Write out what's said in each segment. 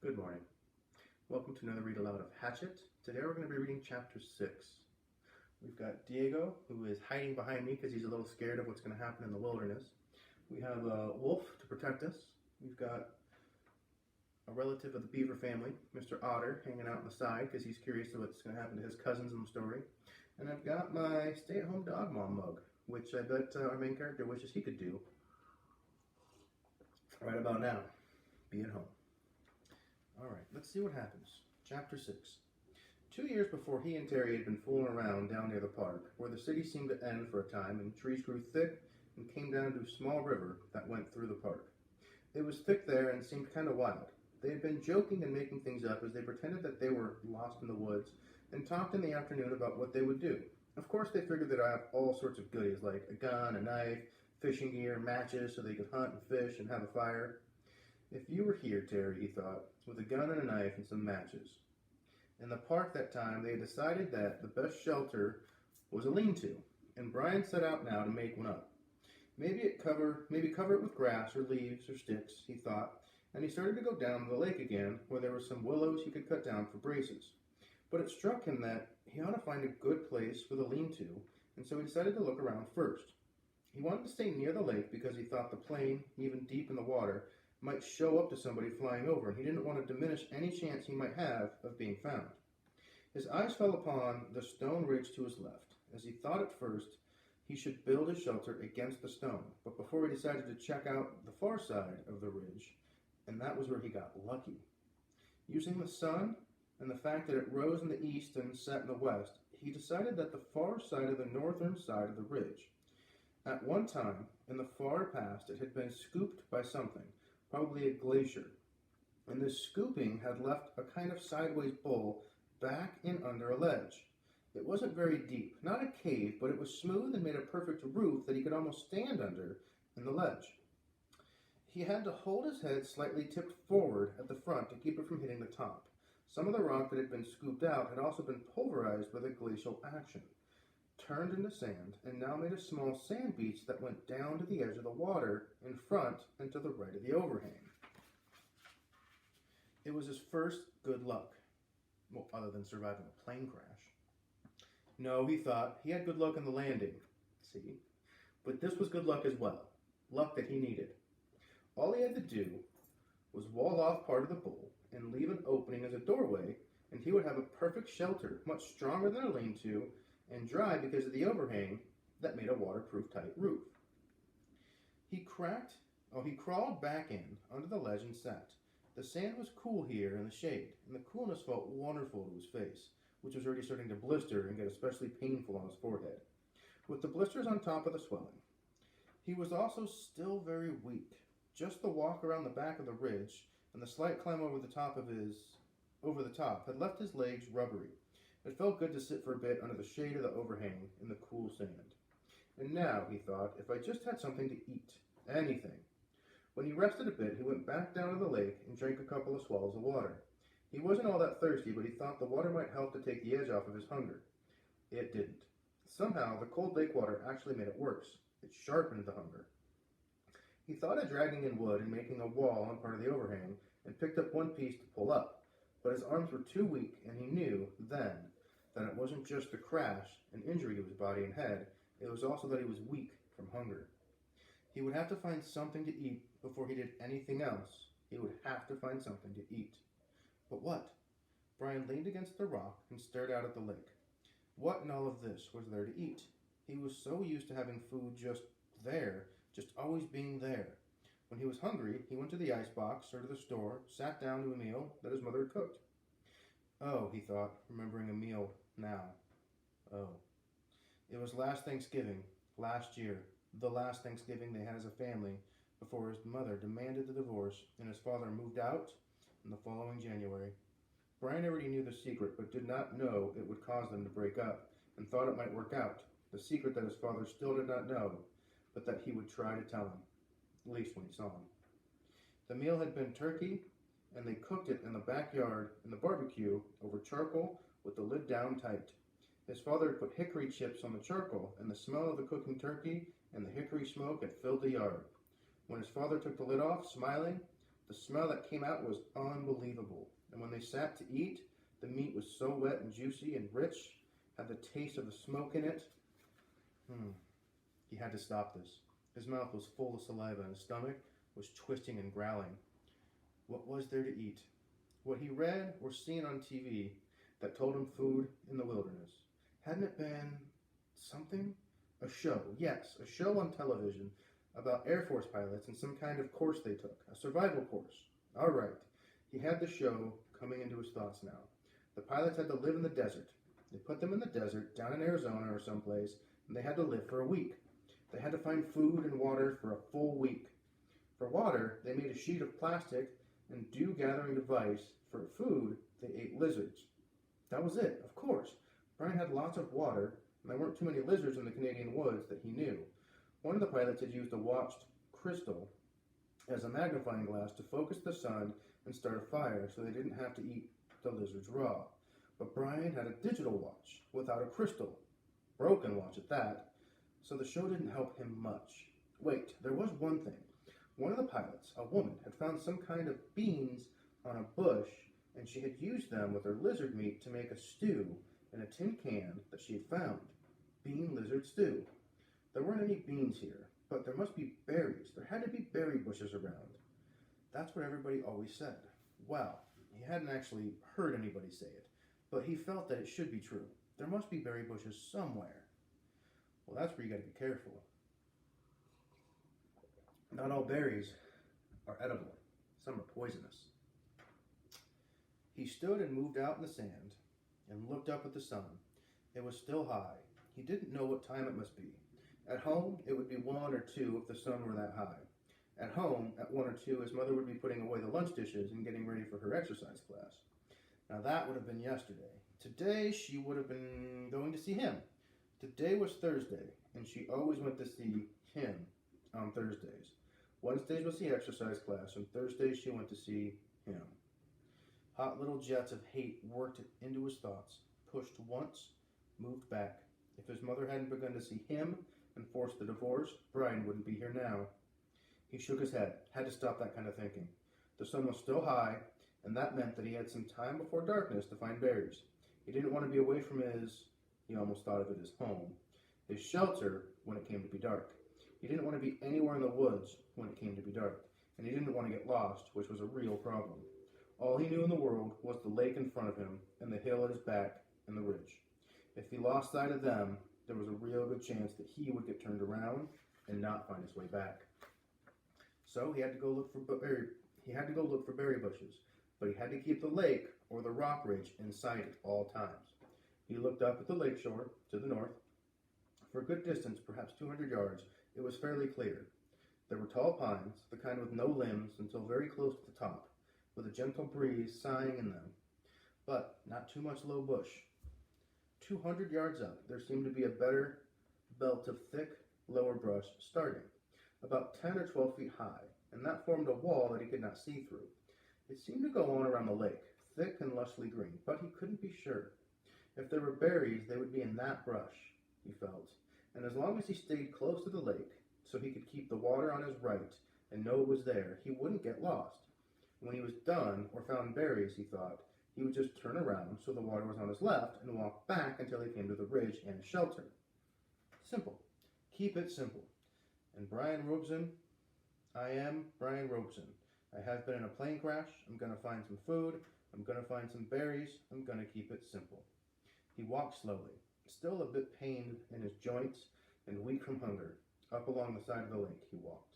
Good morning. Welcome to another read aloud of Hatchet. Today we're going to be reading chapter 6. We've got Diego, who is hiding behind me because he's a little scared of what's going to happen in the wilderness. We have a wolf to protect us. We've got a relative of the beaver family, Mr. Otter, hanging out on the side because he's curious of what's going to happen to his cousins in the story. And I've got my stay-at-home dog mom mug, which I bet our main character wishes he could do right about now. Be at home. Alright, let's see what happens. Chapter 6. 2 years before he and Terry had been fooling around down near the park, where the city seemed to end for a time and trees grew thick and came down to a small river that went through the park. It was thick there and seemed kind of wild. They had been joking and making things up as they pretended that they were lost in the woods and talked in the afternoon about what they would do. Of course, they figured they'd have all sorts of goodies like a gun, a knife, fishing gear, matches so they could hunt and fish and have a fire. If you were here, Terry, he thought, with a gun and a knife and some matches. In the park that time, they had decided that the best shelter was a lean-to, and Brian set out now to make one up. Maybe cover it with grass or leaves or sticks, he thought, and he started to go down to the lake again, where there were some willows he could cut down for braces. But it struck him that he ought to find a good place for the lean-to, and so he decided to look around first. He wanted to stay near the lake because he thought the plane, even deep in the water, might show up to somebody flying over, and he didn't want to diminish any chance he might have of being found. His eyes fell upon the stone ridge to his left. As he thought at first, he should build his shelter against the stone, but before he decided to check out the far side of the ridge, and that was where he got lucky. Using the sun and the fact that it rose in the east and set in the west, he decided that the far side of the northern side of the ridge. At one time, in the far past, it had been scooped by something, probably a glacier, and this scooping had left a kind of sideways bowl back in under a ledge. It wasn't very deep, not a cave, but it was smooth and made a perfect roof that he could almost stand under in the ledge. He had to hold his head slightly tipped forward at the front to keep it from hitting the top. Some of the rock that had been scooped out had also been pulverized by the glacial action, turned into sand, and now made a small sand beach that went down to the edge of the water in front and to the right of the overhang. It was his first good luck, well, other than surviving a plane crash. No, he thought, he had good luck on the landing, see? But this was good luck as well, luck that he needed. All he had to do was wall off part of the bowl and leave an opening as a doorway, and he would have a perfect shelter, much stronger than a lean-to, and dry because of the overhang that made a waterproof tight roof. He crawled back in under the ledge and sat. The sand was cool here in the shade, and the coolness felt wonderful to his face, which was already starting to blister and get especially painful on his forehead, with the blisters on top of the swelling. He was also still very weak. Just the walk around the back of the ridge and the slight climb over the top had left his legs rubbery. It felt good to sit for a bit under the shade of the overhang in the cool sand. And now, he thought, if I just had something to eat. Anything. When he rested a bit, he went back down to the lake and drank a couple of swallows of water. He wasn't all that thirsty, but he thought the water might help to take the edge off of his hunger. It didn't. Somehow, the cold lake water actually made it worse. It sharpened the hunger. He thought of dragging in wood and making a wall on part of the overhang, and picked up one piece to pull up. But his arms were too weak, and he knew, then, that it wasn't just the crash and injury to his body and head, it was also that he was weak from hunger. He would have to find something to eat before he did anything else. He would have to find something to eat. But what? Brian leaned against the rock and stared out at the lake. What in all of this was there to eat? He was so used to having food just there, just always being there. When he was hungry, he went to the icebox or to the store, sat down to a meal that his mother had cooked. Oh, he thought, remembering a meal now. Oh. It was last Thanksgiving, last year, the last Thanksgiving they had as a family, before his mother demanded the divorce and his father moved out in the following January. Brian already knew the secret, but did not know it would cause them to break up, and thought it might work out. The secret that his father still did not know, but that he would try to tell him, at least when he saw him. The meal had been turkey, and they cooked it in the backyard in the barbecue over charcoal with the lid down tight. His father had put hickory chips on the charcoal, and the smell of the cooking turkey and the hickory smoke had filled the yard. When his father took the lid off, smiling, The smell that came out was unbelievable, and when they sat to eat, the meat was so wet and juicy and rich, had the taste of the smoke in it. He had to stop this. His mouth was full of saliva and his stomach was twisting and growling. What was there to eat? What he read or seen on TV that told him food in the wilderness. Hadn't it been something? A show, yes, a show on television about Air Force pilots and some kind of course they took, a survival course. All right, he had the show coming into his thoughts now. The pilots had to live in the desert. They put them in the desert, down in Arizona or someplace, and they had to live for a week. They had to find food and water for a full week. For water, they made a sheet of plastic and dew-gathering device. For food, they ate lizards. That was it, of course. Brian had lots of water, and there weren't too many lizards in the Canadian woods that he knew. One of the pilots had used a watched crystal as a magnifying glass to focus the sun and start a fire so they didn't have to eat the lizards raw. But Brian had a digital watch without a crystal. Broken watch at that. So the show didn't help him much. Wait, there was one thing. One of the pilots, a woman, had found some kind of beans on a bush, and she had used them with her lizard meat to make a stew in a tin can that she had found. Bean lizard stew. There weren't any beans here, but there must be berries. There had to be berry bushes around. That's what everybody always said. Well, he hadn't actually heard anybody say it, but he felt that it should be true. There must be berry bushes somewhere. Well, that's where you got to be careful. Not all berries are edible. Some are poisonous. He stood and moved out in the sand and looked up at the sun. It was still high. He didn't know what time it must be. At home, it would be 1 or 2 if the sun were that high. At home, at 1 or 2, his mother would be putting away the lunch dishes and getting ready for her exercise class. Now that would have been yesterday. Today, she would have been going to see him. Today was Thursday, and she always went to see him on Thursdays. Wednesdays was the exercise class, and Thursdays she went to see him. Hot little jets of hate worked into his thoughts, pushed once, moved back. If his mother hadn't begun to see him and forced the divorce, Brian wouldn't be here now. He shook his head, had to stop that kind of thinking. The sun was still high, and that meant that he had some time before darkness to find berries. He didn't want to be away from he almost thought of it as home, his shelter when it came to be dark. He didn't want to be anywhere in the woods when it came to be dark, and he didn't want to get lost, which was a real problem. All he knew in the world was the lake in front of him, and the hill at his back, and the ridge. If he lost sight of them, there was a real good chance that he would get turned around and not find his way back. So he had to go look for berry bushes, but he had to keep the lake or the rock ridge in sight at all times. He looked up at the lake shore to the north. For a good distance, perhaps 200 yards, it was fairly clear. There were tall pines, the kind with no limbs until very close to the top, with a gentle breeze sighing in them, but not too much low bush. 200 yards up, there seemed to be a better belt of thick, lower brush starting, about 10 or 12 feet high, and that formed a wall that he could not see through. It seemed to go on around the lake, thick and lushly green, but he couldn't be sure. If there were berries, they would be in that brush, he felt, and as long as he stayed close to the lake, so he could keep the water on his right and know it was there, he wouldn't get lost. When he was done, or found berries, he thought, he would just turn around so the water was on his left and walk back until he came to the ridge and his shelter. Simple. Keep it simple. And Brian Robeson, I am Brian Robeson. I have been in a plane crash. I'm going to find some food. I'm going to find some berries. I'm going to keep it simple. He walked slowly, still a bit pained in his joints and weak from hunger. Up along the side of the lake he walked.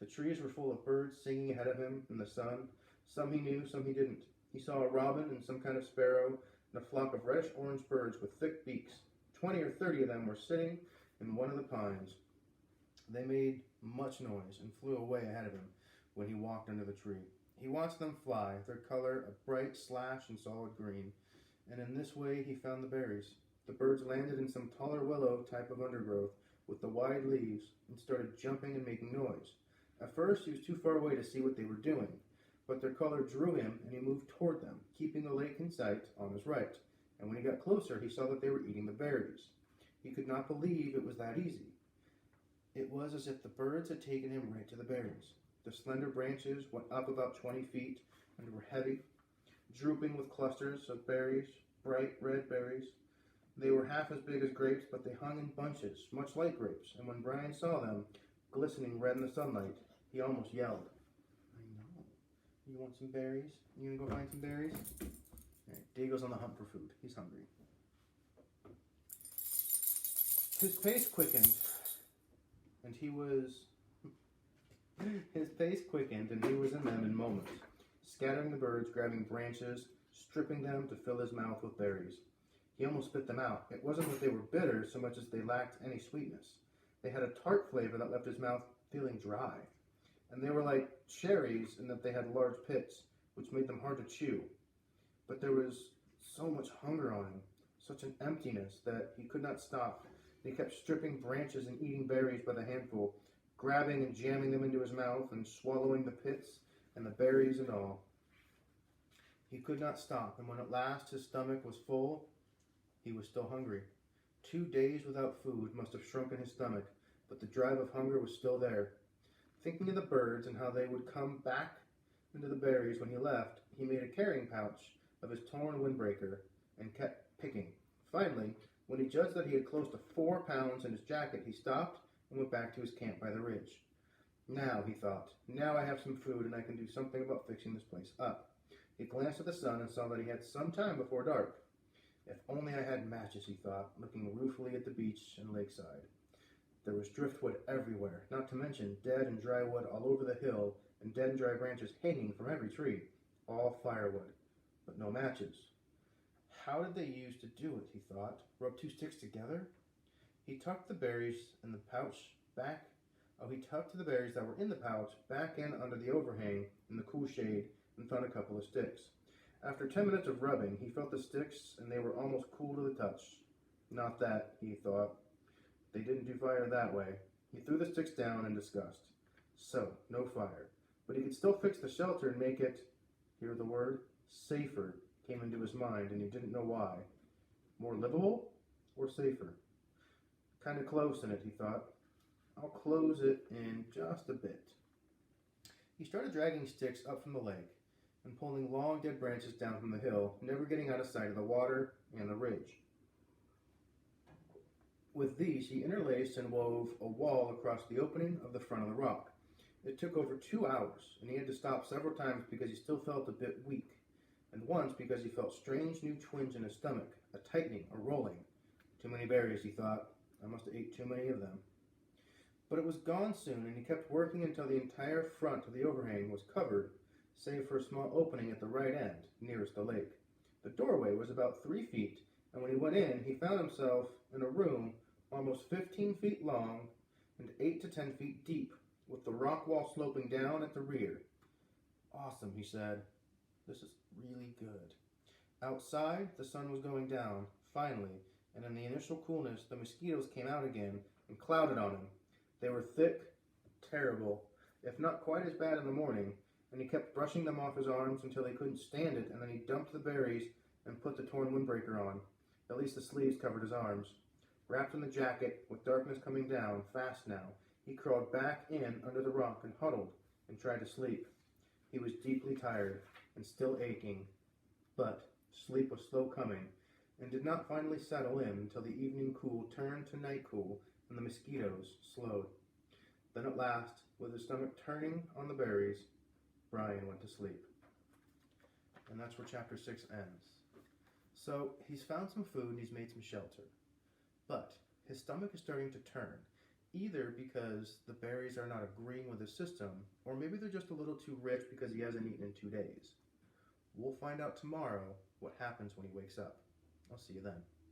The trees were full of birds singing ahead of him in the sun. Some he knew, some he didn't. He saw a robin and some kind of sparrow and a flock of reddish-orange birds with thick beaks. 20 or 30 of them were sitting in one of the pines. They made much noise and flew away ahead of him when he walked under the tree. He watched them fly, their color a bright slash and solid green, and in this way he found the berries. The birds landed in some taller willow type of undergrowth with the wide leaves and started jumping and making noise. At first he was too far away to see what they were doing, but their color drew him and he moved toward them, keeping the lake in sight on his right. And when he got closer, he saw that they were eating the berries. He could not believe it was that easy. It was as if the birds had taken him right to the berries. The slender branches went up about 20 feet and were heavy, drooping with clusters of berries, bright red berries. They were half as big as grapes, but they hung in bunches, much like grapes, and when Brian saw them, glistening red in the sunlight, he almost yelled. I know. You want some berries? You gonna go find some berries? Alright, Deagle's on the hunt for food. He's hungry. His pace quickened, and he was in them in moments, scattering the birds, grabbing branches, stripping them to fill his mouth with berries. He almost spit them out. It wasn't that they were bitter so much as they lacked any sweetness. They had a tart flavor that left his mouth feeling dry. And they were like cherries in that they had large pits, which made them hard to chew. But there was so much hunger on him, such an emptiness that he could not stop. He kept stripping branches and eating berries by the handful, grabbing and jamming them into his mouth and swallowing the pits and the berries and all. He could not stop, and when at last his stomach was full, he was still hungry. 2 days without food must have shrunken his stomach, but the drive of hunger was still there. Thinking of the birds and how they would come back into the berries when he left, he made a carrying pouch of his torn windbreaker and kept picking. Finally, when he judged that he had close to 4 pounds in his jacket, he stopped and went back to his camp by the ridge. Now, he thought, now I have some food and I can do something about fixing this place up. He glanced at the sun and saw that he had some time before dark. If only I had matches, he thought, looking ruefully at the beach and lakeside. There was driftwood everywhere, not to mention dead and dry wood all over the hill and dead and dry branches hanging from every tree, all firewood, but no matches. How did they use to do it, he thought, rub 2 sticks together? He tucked the berries in the pouch back. He tucked the berries that were in the pouch back in under the overhang in the cool shade and found a couple of sticks. After 10 minutes of rubbing, he felt the sticks and they were almost cool to the touch. Not that, he thought. They didn't do fire that way. He threw the sticks down in disgust. So, no fire. But he could still fix the shelter and make it, hear the word, safer came into his mind, and he didn't know why. More livable or safer? Kind of close in it, he thought. I'll close it in just a bit. He started dragging sticks up from the lake and pulling long dead branches down from the hill, never getting out of sight of the water and the ridge. With these, he interlaced and wove a wall across the opening of the front of the rock. It took over 2 hours, and he had to stop several times because he still felt a bit weak, and once because he felt strange new twinge in his stomach, a tightening, a rolling. Too many berries, he thought. I must have ate too many of them. But it was gone soon, and he kept working until the entire front of the overhang was covered, save for a small opening at the right end, nearest the lake. The doorway was about 3 feet, and when he went in, he found himself in a room almost 15 feet long and 8 to 10 feet deep, with the rock wall sloping down at the rear. Awesome, he said. This is really good. Outside, the sun was going down, finally, and in the initial coolness, the mosquitoes came out again and clouded on him. They were thick, terrible, if not quite as bad in the morning, and he kept brushing them off his arms until he couldn't stand it, and then he dumped the berries and put the torn windbreaker on. At least the sleeves covered his arms. Wrapped in the jacket, with darkness coming down, fast now, he crawled back in under the rock and huddled and tried to sleep. He was deeply tired and still aching, but sleep was slow coming and did not finally settle in until the evening cool turned to night cool and the mosquitoes slowed. Then at last, with his stomach turning on the berries, Brian went to sleep. And that's where chapter 6 ends. So he's found some food and he's made some shelter. But his stomach is starting to turn, either because the berries are not agreeing with his system, or maybe they're just a little too rich because he hasn't eaten in 2 days. We'll find out tomorrow what happens when he wakes up. I'll see you then.